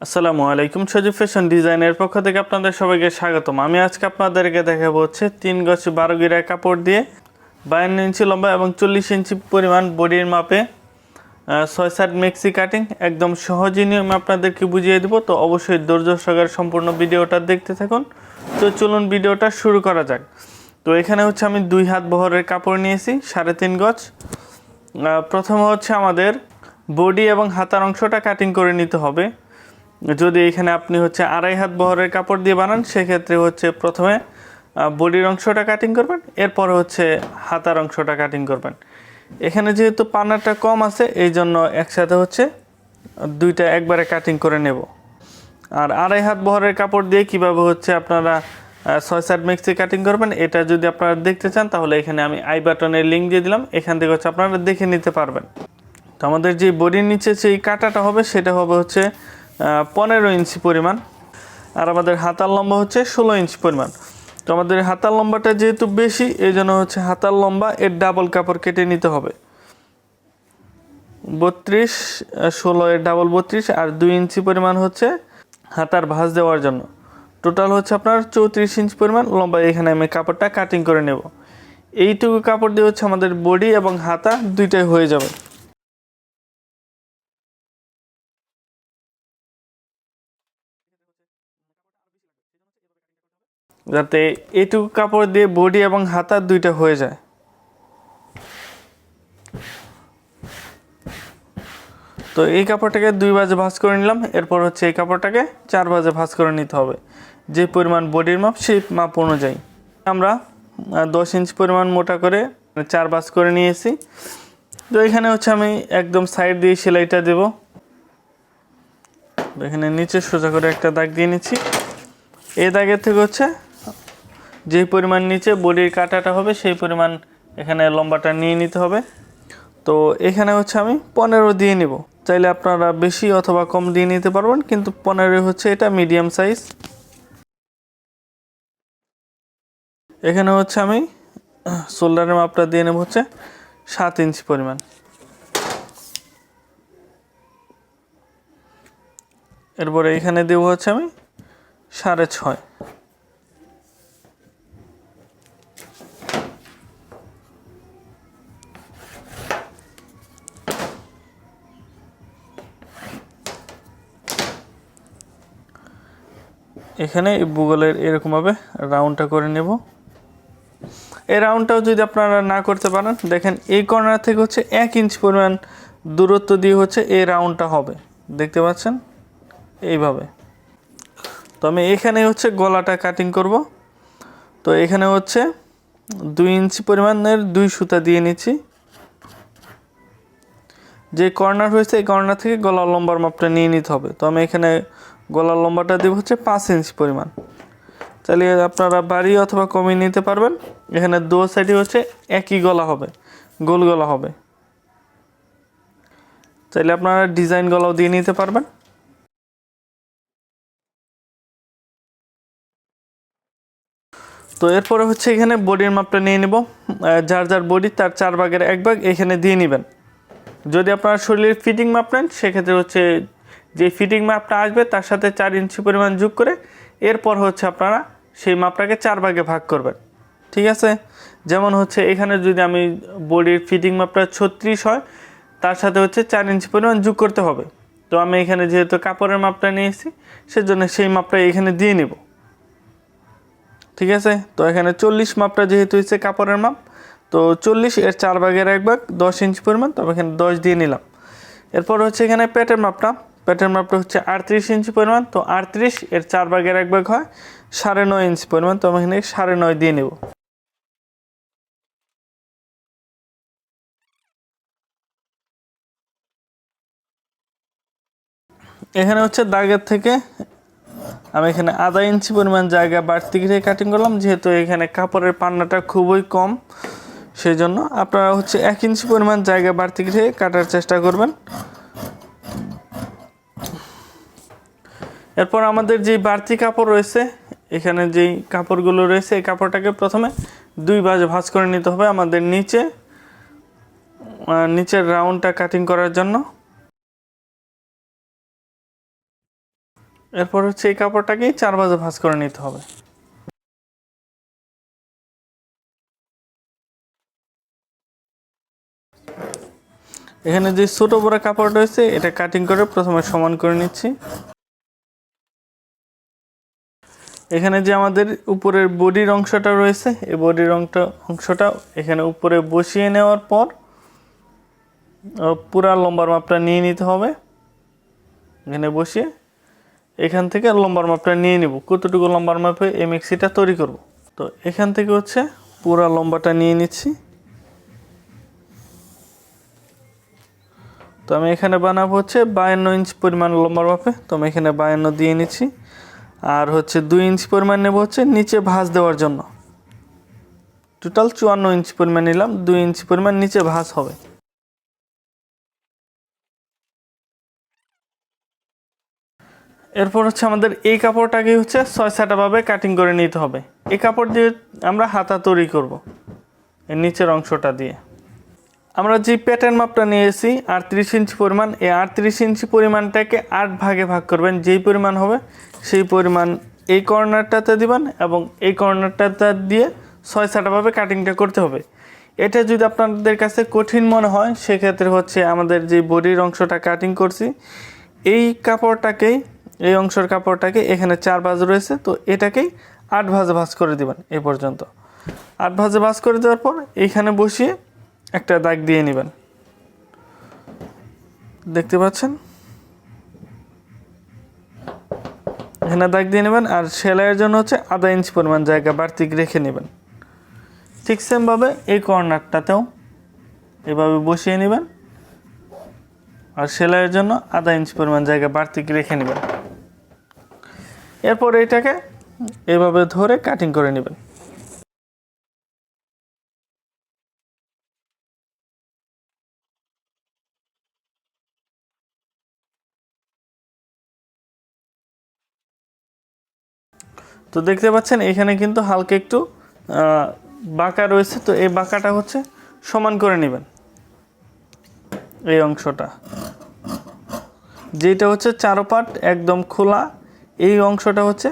আসসালামু আলাইকুম। সজীব ফ্যাশন ডিজাইনের পক্ষ থেকে আপনাদের সবাইকে স্বাগতম। আমি আজকে আপনাদেরকে দেখাবো হচ্ছে 3 গজ 12 গিরা কাপড় দিয়ে 52 ইঞ্চি লম্বা এবং 40 ইঞ্চি পরিমাণ বডির মাপে 6-7 মেক্সি কাটিং একদম সহজে নিয়মে আপনাদেরকে বুঝিয়ে দেবো। তো অবশ্যই ধৈর্য সহকারে সম্পূর্ণ ভিডিওটা দেখতে থাকুন। তো চলুন ভিডিওটা শুরু করা যাক। তো এখানে হচ্ছে আমি 2 হাত বহরের কাপড় নিয়েছি 3.5 গজ। প্রথমে হচ্ছে আমাদের বডি এবং হাতার অংশটা কাটিং করে নিতে হবে। যদি এখানে আপনি হচ্ছে 2.5 হাত বহরের কাপড় দিয়ে বানান সেক্ষেত্রে হচ্ছে প্রথমে বডির অংশটা কাটিং করবেন, এরপর হচ্ছে হাতার অংশটা কাটিং করবেন। এখানে যেহেতু পানাটা কম আছে এই জন্য একসাথে হচ্ছে দুইটা একবারে কাটিং করে নেব। আর 2.5 হাত বহরের কাপড় দিয়ে কিভাবে হচ্ছে আপনারা 6-7 মেক্সি কাটিং করবেন এটা যদি আপনারা দেখতে চান তাহলে এখানে আমি আই বাটনের লিঙ্ক দিয়ে দিলাম, এখান থেকে হচ্ছে আপনারা দেখে নিতে পারবেন। তো আমাদের যে বডির নিচে যেই কাটাটা হবে সেটা হবে হচ্ছে 15 ইঞ্চি পরিমাণ, আর আমাদের হাতার লম্বা হচ্ছে 16 ইঞ্চি পরিমাণ। তো আমাদের হাতার লম্বাটা যেহেতু বেশি এই জন্য হচ্ছে হাতার লম্বা এর ডাবল কাপড় কেটে নিতে হবে। 32, 16 এর ডাবল 32 আর 2 ইঞ্চি পরিমাণ হচ্ছে হাতার ভাঁজ দেওয়ার জন্য। টোটাল হচ্ছে আপনার 34 ইঞ্চি পরিমাণ লম্বা এখানে আমি কাপড়টা কাটিং করে নেব। এইটুকু কাপড় দিয়ে হচ্ছে আমাদের বডি এবং হাতা দুইটাই হয়ে যাবে। যাতে এইটুকু কাপড় দিয়ে বডি এবং হাতা দুইটা হয়ে যায়। তো এই কাপড়টাকে 2 ভাঁজে ভাঁজ করে নিলাম, এরপর হচ্ছে এই কাপড়টাকে 4 ভাঁজে ভাঁজ করে নিতে হবে যে পরিমাণ বডির মাপ সেই মাপ অনুযায়ী। আমরা 10 ইঞ্চি পরিমাণ মোটা করে 4 ভাঁজ করে নিয়েছি। তো এখানে হচ্ছে আমি একদম সাইড দিয়ে সেলাইটা দেব। এখানে নিচে সোজা করে একটা দাগ দিয়ে নিচ্ছি। এই দাগের থেকে হচ্ছে যেই পরিমাণ নিচে বডির কাটাটা হবে সেই পরিমাণ এখানে লম্বাটা নিয়ে নিতে হবে। তো এখানে হচ্ছে আমি 15 দিয়ে নিব, চাইলে আপনারা বেশি অথবা কম দিয়ে নিতে পারবেন, কিন্তু 15 হচ্ছে এটা মিডিয়াম সাইজ। এখানে হচ্ছে আমি শোল্ডারের মাপটা দিয়ে নেব হচ্ছে 7 ইঞ্চি পরিমাণ। এরপরে এখানে দেব হচ্ছে আমি 6.5। এখানে বুগলের এরকমভাবে রাউন্ডটা করে নেব। এই রাউন্ডটাও যদি আপনারা না করতে পারেন, দেখেন এই কর্নার থেকে হচ্ছে 1 ইঞ্চি পরিমাণ দূরত্ব দিয়ে হচ্ছে এই রাউন্ডটা হবে, দেখতে পাচ্ছেন এইভাবে। তো আমি এখানে হচ্ছে গলাটা কাটিং করব। তো এখানে হচ্ছে 2 ইঞ্চি পরিমাণের 2 সুতা দিয়ে নিচ্ছি। যে কর্নার হয়েছে এই কর্নার থেকে গলার লম্বার মাপটা নিয়ে নিতে হবে। তো আমি এখানে গলার লম্বাটা দেব হচ্ছে 5 ইঞ্চি পরিমাণ, চাইলে আপনারা বাড়িয়ে অথবা কমিয়ে নিতে পারবেন। এখানে দু সাইডে হচ্ছে একই গলা হবে, গোল গলা হবে, চাইলে আপনারা ডিজাইন গলাও দিয়ে নিতে পারবেন। তো এরপরে হচ্ছে এখানে বডির মাপটা নিয়ে নেব। যার যার বডি তার 4 ভাগের 1 ভাগ এখানে দিয়ে নেবেন। যদি আপনার শরীরের ফিটিং মাপ নেন সেক্ষেত্রে হচ্ছে যে ফিটিং মাপটা আসবে তার সাথে 4 ইঞ্চি পরিমাণ যোগ করে এরপর হচ্ছে আপনারা সেই মাপটাকে 4 ভাগে ভাগ করবেন, ঠিক আছে। যেমন হচ্ছে এখানে যদি আমি বডির ফিটিং মাপটা 36 হয় তার সাথে হচ্ছে 4 ইঞ্চি পরিমাণ যোগ করতে হবে। তো আমি এখানে যেহেতু কাপড়ের মাপটা নিয়েছি সেজন্য সেই মাপটা এখানে দিয়ে নেব, ঠিক আছে। তো এখানে 40 মাপটা যেহেতু হচ্ছে কাপড়ের মাপ, তো 40 এর 4 ভাগের 1 ভাগ 10 ইঞ্চি পরিমাণ, তবে এখানে 10 দিয়ে নিলাম। এরপর হচ্ছে এখানে পেটের মাপটা হচ্ছে 38 ইঞ্চি পরিমাণ। তো 38 এর 4 ভাগের 1 ভাগ হয় 9.5 ইঞ্চি পরিমাণ, তো আমি এখানে 9.5 দিয়ে নেব। এখানে হচ্ছে দাগের থেকে আমি এখানে আধা ইঞ্চি পরিমাণ জায়গা বাড়তি করে কাটিং করলাম, যেহেতু এখানে কাপড়ের পান্নাটা খুবই কম সেই জন্য আপনারা হচ্ছে 1 ইঞ্চি পরিমাণ জায়গা বাড়তি করে কাটার চেষ্টা করবেন। এরপর আমাদের যে বাড়তি কাপড় রয়েছে এখানে যেই কাপড়গুলো রয়েছে এই কাপড়টাকে প্রথমে 2 ভাঁজে ভাঁজ করে নিতে হবে আমাদের নিচের রাউন্ডটা কাটিং করার জন্য। এরপর হচ্ছে এই কাপড়টাকেই 4 ভাঁজে ভাঁজ করে নিতে হবে। এখানে যে ছোট বড় কাপড় রয়েছে এটা কাটিং করে প্রথমে সমান করে নিচ্ছি। এখানে যে আমাদের উপরের বডির অংশটা রয়েছে এই বডির অংশটা এখানে উপরে বসিয়ে নেওয়ার পর পুরা লম্বার মাপটা নিয়ে নিতে হবে। এখানে বসিয়ে এখান থেকে লম্বার মাপটা নিয়ে নিব, কতটুকু লম্বার মাপে এই মিক্সিটা তৈরি করব। তো এখান থেকে হচ্ছে পুরা লম্বাটা নিয়ে নিচ্ছি। তো আমি এখানে বানাবো হচ্ছে 52 ইঞ্চি পরিমাণ লম্বার মাপে, তো আমি এখানে 52 দিয়ে নিচ্ছি। আর হচ্ছে 2 ইঞ্চি পরিমাণ নেব হচ্ছে নিচে ভাঁজ দেওয়ার জন্য। টোটাল 54 ইঞ্চি পরিমাণ নিলাম, 2 ইঞ্চি পরিমাণ নিচে ভাঁজ হবে। এরপর হচ্ছে আমাদের এই কাপড়টাকে হচ্ছে 6-7 ভাবে কাটিং করে নিতে হবে। এই কাপড় দিয়ে আমরা হাতা তৈরি করব, এর নিচের অংশটা দিয়ে। আমরা যে প্যাটার্ন মাপটা নিয়েছি 38 ইঞ্চি পরিমাণ, এই 38 ইঞ্চি পরিমাণটাকে 8 ভাগে ভাগ করবেন। যেই পরিমাণ হবে সেই পরিমাণ এই কর্নারটাতে দিবেন এবং এই কর্নারটাতে দিয়ে 6-7 ভাবে কাটিংটা করতে হবে। এটা যদি আপনাদের কাছে কঠিন মনে হয় সেক্ষেত্রে হচ্ছে আমাদের যে বডির অংশটা কাটিং করছি এই কাপড়টাকেই, এই অংশের কাপড়টাকে এখানে 4 ভাঁজ রয়েছে, তো এটাকেই 8 ভাঁজে ভাঁজ করে দিবেন। এই পর্যন্ত 8 ভাঁজে ভাঁজ করে দেওয়ার পর এইখানে বসিয়ে একটা দাগ দিয়ে নেবেন। দেখতে পাচ্ছেন এখানে দাগ দিয়ে নেবেন। আর সেলাইয়ের জন্য হচ্ছে আধা ইঞ্চি পরিমাণ জায়গা বাড়তি রেখে নেবেন। ঠিক সেমভাবে এই কর্নারটাতেও এভাবে বসিয়ে নেবেন আর সেলাইয়ের জন্য আধা ইঞ্চি পরিমাণ জায়গা বাড়তি রেখে নেবেন। এরপর এইটাকে এভাবে ধরে কাটিং করে নেবেন। তো দেখতে পাচ্ছেন এখানে কিন্তু হালকা একটু বাঁকা রয়েছে, তো এই বাঁকাটা হচ্ছে সমান করে নেবেন। এই অংশটা যেটা হচ্ছে চারোপাট একদম খোলা, এই অংশটা হচ্ছে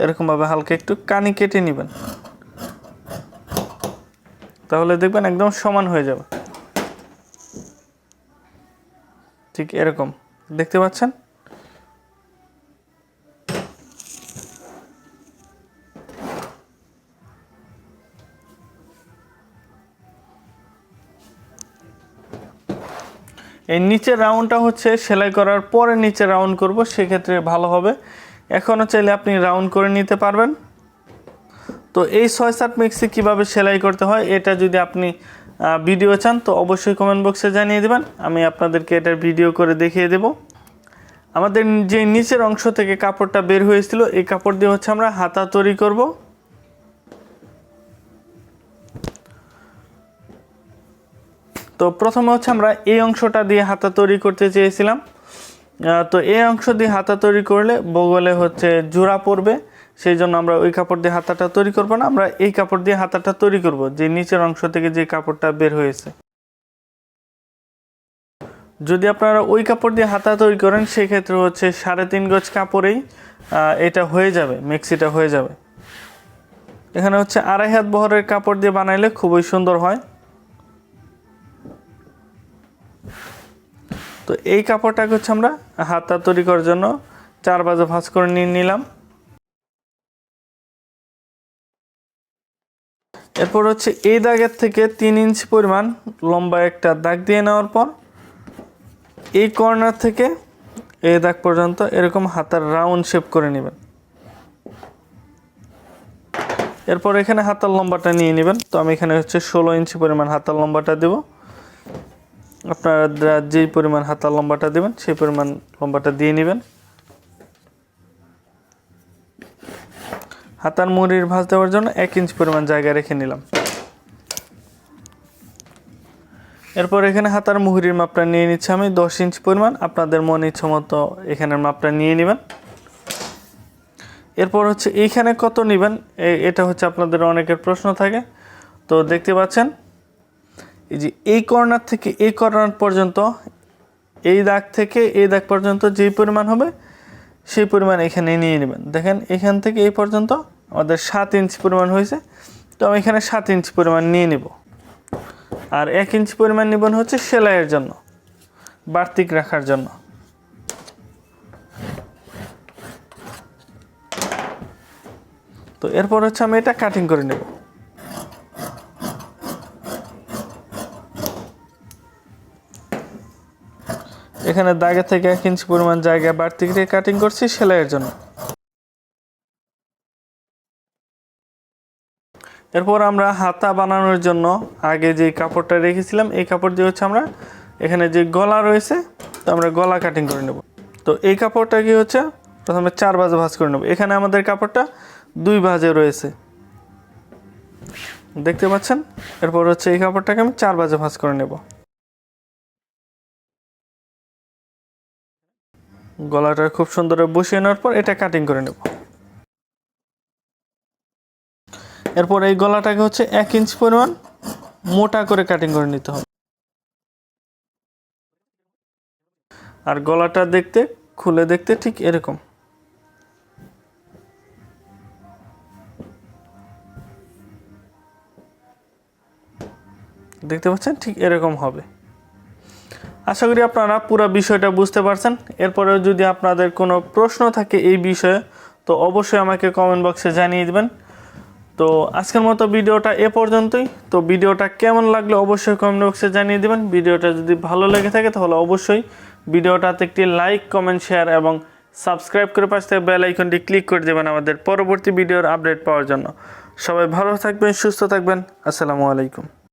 এরকমভাবে হালকা একটু কানি কেটে নেবেন, তাহলে দেখবেন একদম সমান হয়ে যাবে। ঠিক এরকম দেখতে পাচ্ছেন। এই নিচের রাউন্ডটা হচ্ছে সেলাই করার পরে নিচে রাউন্ড করব, সেক্ষেত্রে ভালো হবে। এখনও চাইলে আপনি রাউন্ড করে নিতে পারবেন। তো এই 6-7 মিক্সি কীভাবে সেলাই করতে হয় এটা যদি আপনি ভিডিও চান তো অবশ্যই কমেন্ট বক্সে জানিয়ে দেবেন, আমি আপনাদেরকে এটার ভিডিও করে দেখিয়ে দেব। আমাদের যে নিচের অংশ থেকে কাপড়টা বের হয়েছিল এই কাপড় দিয়ে হচ্ছে আমরা হাতা তৈরি করব। তো প্রথমে হচ্ছে আমরা এই অংশটা দিয়ে হাতা তৈরি করতে চেয়েছিলাম। তো এই অংশ দিয়ে হাতা তৈরি করলে বগলে হচ্ছে জোড়া পড়বে, সেই জন্য আমরা ওই কাপড় দিয়ে হাতাটা তৈরি করব না, আমরা এই কাপড় দিয়ে হাতাটা তৈরি করব যে নিচের অংশ থেকে যে কাপড়টা বের হয়েছে। যদি আপনারা ওই কাপড় দিয়ে হাতা তৈরি করেন সেক্ষেত্রে হচ্ছে 3.5 গজ কাপড়েই এটা হয়ে যাবে, মেক্সিটা হয়ে যাবে। এখানে হচ্ছে 2.5 হাত বহরের কাপড় দিয়ে বানাইলে খুবই সুন্দর হয়। তো এই কাপড়টাকে হচ্ছে আমরা হাতা তৈরি করার জন্য 4 ভাঁজে ভাঁজ করে নিয়ে নিলাম। এরপর হচ্ছে এই দাগের থেকে 3 ইঞ্চি পরিমাণ লম্বা একটা দাগ দিয়ে নেওয়ার পর এই কর্নার থেকে এই দাগ পর্যন্ত এরকম হাতার রাউন্ড শেপ করে নেবেন। এরপর এখানে হাতার লম্বাটা নিয়ে নেবেন। তো আমি এখানে হচ্ছে 16 ইঞ্চি পরিমাণ হাতার লম্বাটা দেব। আপনারা যেই পরিমাণ হাতার লম্বাটা দেবেন সেই পরিমাণ লম্বাটা দিয়ে নেবেন। হাতার মুড়ির ভাঁজ দেওয়ার জন্য 1 ইঞ্চি পরিমাণ জায়গা রেখে নিলাম। এরপর এখানে হাতার মুহুরির মাপটা নিয়ে নিচ্ছি আমি 10 ইঞ্চি পরিমাণ, আপনাদের মন ইচ্ছা মতো এখানের মাপটা নিয়ে নেবেন। এরপর হচ্ছে এইখানে কত নেবেন এটা হচ্ছে আপনাদের অনেকের প্রশ্ন থাকে। তো দেখতে পাচ্ছেন এই যে এই কর্নার থেকে এই কর্নার পর্যন্ত, এই দাগ থেকে এই দাগ পর্যন্ত যেই পরিমাণ হবে সেই পরিমাণ এখানে নিয়ে নেবেন। দেখেন এখান থেকে এই পর্যন্ত আমাদের 7 ইঞ্চি পরিমাণ হয়েছে, তো আমি এখানে 7 ইঞ্চি পরিমাণ নিয়ে নেব। আর 1 ইঞ্চি পরিমাণ নেবেন হচ্ছে সেলাইয়ের জন্য, বাড়তি রাখার জন্য। তো এরপর হচ্ছে আমি এটা কাটিং করে নেব। এখানে দাগে থেকে 1 ইঞ্চি পরিমাণ জায়গা বাড়তি করে কাটিং করছি সেলাইয়ের জন্য। এরপর আমরা হাতা বানানোর জন্য আগে যে কাপড়টা রেখেছিলাম এই কাপড় দিয়ে হচ্ছে আমরা এখানে যে গলা রয়েছে, তো আমরা গলা কাটিং করে নেব। তো এই কাপড়টা কি হচ্ছে প্রথমে 4 ভাঁজে ভাঁজ করে নেব। এখানে আমাদের কাপড়টা 2 ভাঁজে রয়েছে, দেখতে পাচ্ছেন। এরপর হচ্ছে এই কাপড়টাকে আমি 4 ভাঁজে ভাঁজ করে নেব। গলাটা খুব সুন্দর বসিয়ে নেওয়ার পর এটা কাটিং করে নেব। এরপর এই গলাটাকে হচ্ছে 1 ইঞ্চি পরিমাণ মোটা করে কাটিং করে নিতে হবে। আর গলাটা দেখতে খুলে দেখতে ঠিক এরকম। দেখতে পাচ্ছেন ঠিক এরকম হবে। আশা করি আপনারা পুরো বিষয়টা বুঝতে পারছেন। এরপরেও যদি আপনাদের কোনো প্রশ্ন থাকে এই বিষয়ে তো অবশ্যই আমাকে কমেন্ট বক্সে জানিয়ে দেবেন। তো আজকের মতো ভিডিওটা এ পর্যন্তই। তো ভিডিওটা কেমন লাগলো অবশ্যই কমেন্ট বক্সে জানিয়ে দেবেন। ভিডিওটা যদি ভালো লেগে থাকে তাহলে অবশ্যই ভিডিওটাতে একটি লাইক, কমেন্ট, শেয়ার এবং সাবস্ক্রাইব করে পাশে থাকা বেল আইকনটি ক্লিক করে দেবেন আমাদের পরবর্তী ভিডিওর আপডেট পাওয়ার জন্য। সবাই ভালো থাকবেন, সুস্থ থাকবেন। আসসালামু আলাইকুম।